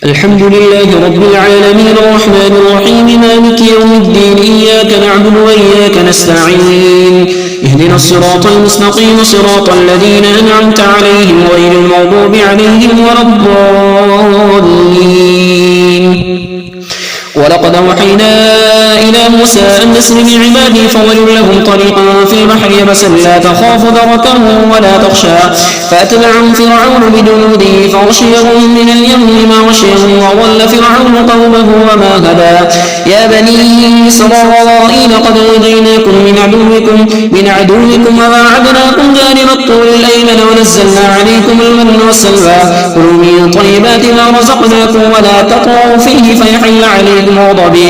الحمد لله رب العالمين الرحمن الرحيم مالك يوم الدين إياك نعبد وإياك نستعين اهدنا الصراط المستقيم صراط الذين أنعمت عليهم غير المغضوب عليهم ولا الضالين. ولقد أوحينا إلى موسى أن أسر بعبادي فاضرب لهم طريقا في البحر يبسا لا تخاف دركا ولا تخشى فأتبعهم فرعون بجنوده فغشيهم من اليم ما غشيهم وضل فرعون قومه وما هدى. يا بني إسرائيل قد نجيناكم من عدوكم وواعدناكم جانب الطور الأيمن ونزلنا عليكم المن والسلوى كلوا من طيبات ما رزقناكم ولا تطغوا فيه فيحل عليكم غضبي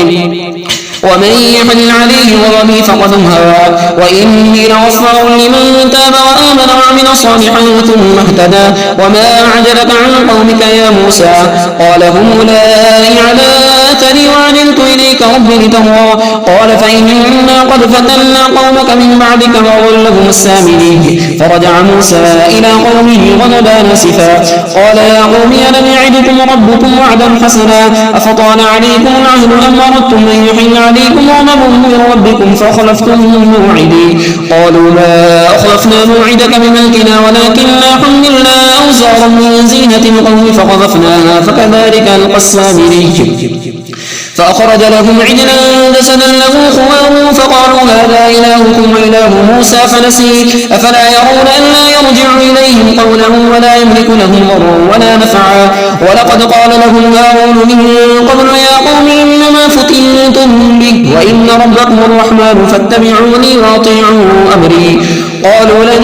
ومن يحلل عليه غضبي فقد هوى وإني لغفار لمن تاب وآمن وعمل صالحا ثم اهتدى. وما أعجلك عن قومك يا موسى قال هم أولئك على آثري وعجلت إليك رب لترضى قال فإنا قد فتنا قومك من بعدك وأضلهم السامري. فرجع موسى إلى قومه غضبان آسفا قال يا قوم ألم يعدكم ربكم وعدا حسنا أفطال عليكم العهد أم أردتم أن يحل عليكم غضب من ربكم فأخلفتم موعدي قالوا لا أخلفنا موعدك بملكنا ولكننا حملنا أوزارا من زينة القوم فقذفناها فكذلك ألقى السامري. فأخرج لهم عجلا جسدا له خوار فقالوا هذا إلهكم وإله موسى فنسي أفلا يرون ألا يرجع إليهم قولا ولا يملك لهم ضرا ولا نفعا. ولقد قال لهم هارون من قبل يا قوم إنما فتنتم به وإن ربكم الرحمن فاتبعوني وأطيعوا أمري. قالوا لن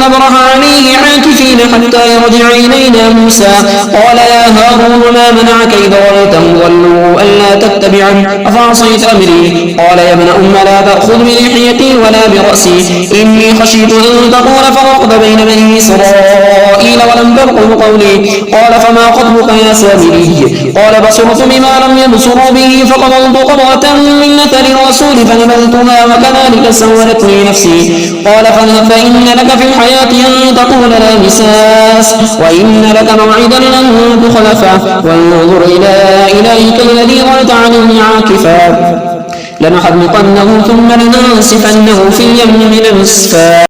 نبرح عليه عاكفين حتى يرجع إلينا موسى قال يا هارون ما منعك إذ رأيتهم ضلوا ألا تتبعني أفعصيت أمري قال يا ابن أم لا تأخذ بلحيتي ولا برأسي إني خشيت أن تقول فرقت بين بني إسرائيل ولم ترقب قولي قال فما خطبك يا سامري قال بصرت بما لم يبصروا به فقبضت قبضة من أثر الرسول فنبذتها وكذلك سولت لي نفسي قال فإن لك في الحياة أن تقول لا مساس وإن لك موعدا لن تخلفه وانظر إلى إلهك الذي ظلت عليه عاكفا لنحرقنه ثم لننسفنه في اليم نسفا.